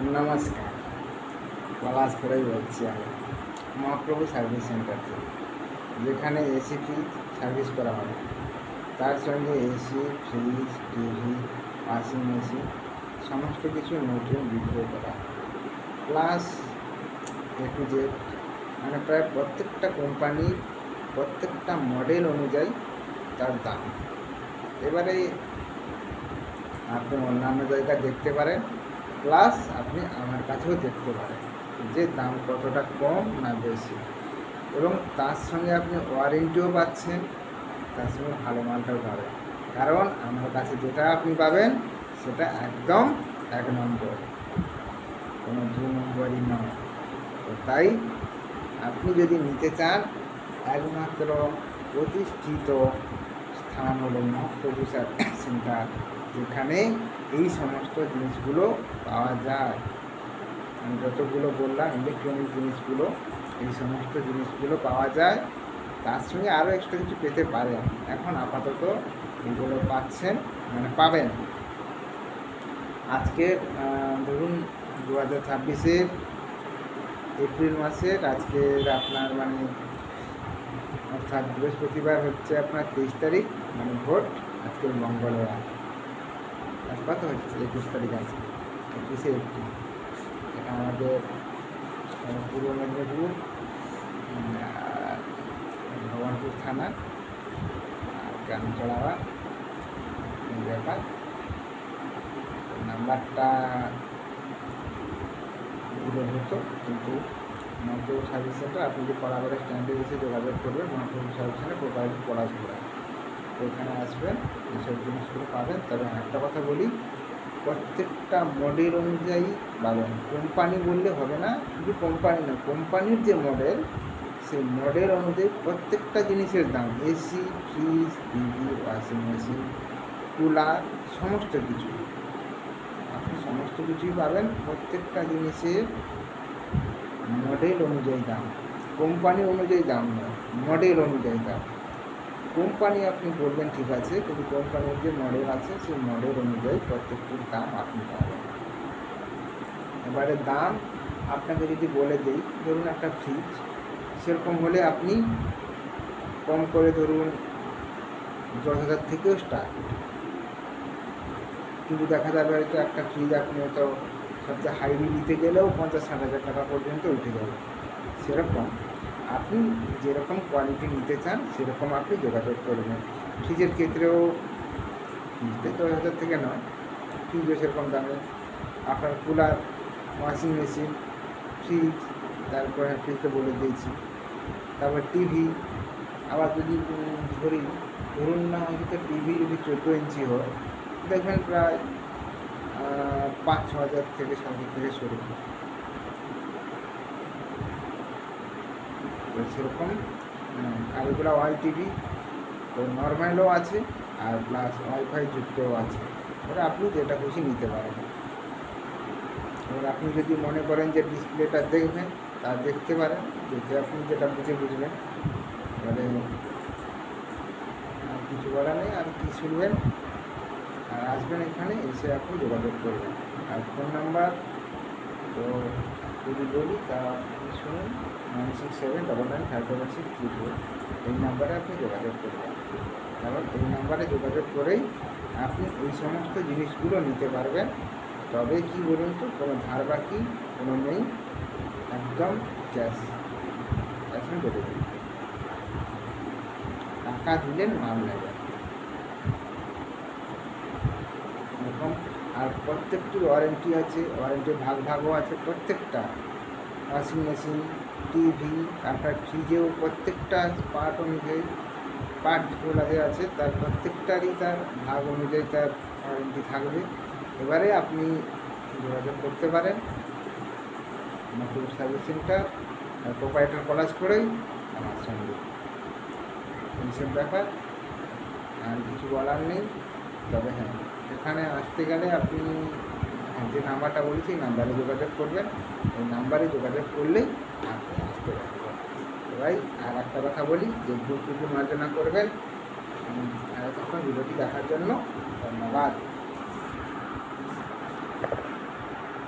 নমস্কার। পলাশ করেই বলছি আমি মহাপ্রভু সার্ভিস সেন্টার থেকে, যেখানে এসি ফ্রিজ সার্ভিস করা হয়, তার সঙ্গে AC fridge TV washing machine সমস্ত কিছু নতুন বিক্রয় করা হয়। প্লাস এ টু জেড, মানে প্রায় প্রত্যেকটা কোম্পানির প্রত্যেকটা মডেল অনুযায়ী তার দাম। এবারে আপনি অন্যান্য জায়গায় দেখতে পারেন, প্লাস আপনি আমার কাছেও দেখতে পারেন যে দাম কতটা কম না বেশি, এবং তার সঙ্গে আপনি ওয়ারেন্টিও পাচ্ছেন, তার সঙ্গে ভালো মালটাও পাবেন। কারণ আমার কাছে যেটা আপনি পাবেন সেটা একদম 1 নম্বর, কোনো 2 নম্বরই নয়। তো তাই আপনি যদি নিতে চান, একমাত্র প্রতিষ্ঠিত স্থান হলো মহাপ্রভু সার্ভিস সেন্টার, যেখানে এই সমস্ত জিনিসগুলো পাওয়া যায়। আমি যতগুলো বললাম ইলেকট্রনিক জিনিসগুলো, এই সমস্ত জিনিসগুলো পাওয়া যায়। তার সঙ্গে আরও এক্সট্রা কিছু পেতে পারেন। এখন আপাতত এগুলো পাচ্ছেন, মানে পাবেন। আজকে ধরুন 2026-এর এপ্রিল মাসের আজকের আপনার অর্থাৎ বৃহস্পতিবার হচ্ছে আপনার 23 তারিখ, মানে ভোট। আজকের মঙ্গলবার, আজ কত হচ্ছে 21 তারিখ, আছে 21শে এপ্রিল। এটা আমাদের পূর্ব মেদিনীপুর ভগবানপুর থানা গ্রামচড়াওয়া ব্যাপার। নাম্বারটা দিলে হতো, কিন্তু মহাপ্রভু সার্ভিস সেন্টার, আপনি যে কলাবাড়ি স্ট্যান্ডে এসে যোগাযোগ করবেন, মহাপ্রভু সার্ভিস সেন্টার প্রোপাইটার পলাশপুরা, তো ওইখানে আসবেন, এইসব জিনিসগুলো পাবেন। তবে একটা কথা বলি, প্রত্যেকটা মডেল অনুযায়ী পাবেন। কোম্পানি বললে হবে না, শুধু কোম্পানি না, কোম্পানির যে মডেল সেই মডেল অনুযায়ী প্রত্যেকটা জিনিসের দাম, AC fridge TV washing machine cooler সমস্ত কিছু আপনি সমস্ত কিছুই পাবেন। প্রত্যেকটা জিনিসের মডেল অনুযায়ী দাম, কোম্পানি অনুযায়ী দাম নয়, মডেল অনুযায়ী দাম। কোম্পানি আপনি বলবেন ঠিক আছে, কিন্তু কোম্পানির যে মডেল আছে সেই মডেল অনুযায়ী প্রত্যেকটির দাম আপনি পাবেন। এবারে দাম আপনাকে যদি বলে দিই, ধরুন একটা ফ্রিজ সেরকম হলে আপনি কম করে ধরুন 10,000 থেকেও স্টার্ট, কিন্তু দেখা যাবে হয়তো একটা ফ্রিজ আপনি হয়তো সবচেয়ে হাইলি নিতে গেলেও 50-60 হাজার টাকা পর্যন্ত উঠে যাবে। সেরকম আপনি যেরকম কোয়ালিটি নিতে চান সেরকম আপনি যোগাযোগ করবেন। ফ্রিজের ক্ষেত্রেও ফ্রিজতে 10,000 থেকে নয়, ফ্রিজও সেরকম দামে। আপনার কুলার ওয়াশিং মেশিন ফ্রিজ, তারপরে ফ্রিজটা বলে দিয়েছি, তারপর টিভি। আবার যদি ধরুন না হয়তো টিভি যদি 14 ইঞ্চি হয়, দেখবেন প্রায় 5-6 হাজার থেকে 7 হাজার থেকে শুরু। তো সেরকম আর এগুলো ওয়াল টিভি, তো নর্মালও আছে আর প্লাস ওয়াইফাই যুক্তও আছে। এবার আপনি যেটা খুশি নিতে পারেন। এবার আপনি যদি মনে করেন যে ডিসপ্লেটা দেখবেন, তা দেখতে পারেন, দেখে আপনি যেটা বুঝবেন। এবারে আর কিছু বলা নেই, আর কি শুনবেন, আর আসবেন এখানে, এসে আপনি যোগাযোগ করবেন। আর ফোন নাম্বার তো যদি বলি তা আপনি শুনুন, 9679956634, এই নাম্বারে আপনি যোগাযোগ করবেন। কারণ এই নাম্বারে যোগাযোগ করেই আপনি এই সমস্ত জিনিসগুলো নিতে পারবেন। তবে কি বলুন তো, কোনো ধার বাকি কোনো নেই, একদম ক্যাশ এখন বলে দিন, টাকা দিলেন মাল নেবেন এরকম। আর প্রত্যেকটির ওয়ারেন্টি আছে, ওয়ারেন্টির ভাগও আছে প্রত্যেকটা। ওয়াশিং মেশিন টিভি, আপনার ফ্রিজেও প্রত্যেকটা পার্ট অনুযায়ী, পার্টগুলো আছে তার প্রত্যেকটারই তার ভাগ অনুযায়ী তার ওয়ারেন্টি থাকবে। এবারে আপনি যোগাযোগ করতে পারেন মহাপ্রভু সার্ভিস সেন্টার আর প্রোপাইটার পলাশ করেই আমার সঙ্গে, এইসব ব্যাপার। আর কিছু বলার নেই। তবে হ্যাঁ, এখানে আসতে গেলে আপনি যে নাম্বারটা বলেছি এই নাম্বারে যোগাযোগ করবেন। ওই নাম্বারে যোগাযোগ করলেই আপনি আসতে পারবেন। সবাই আর একটা কথা বলি, যে গ্রুপ মার্জনা করবেন। আর এতক্ষণ ভিডিওটি দেখার জন্য ধন্যবাদ।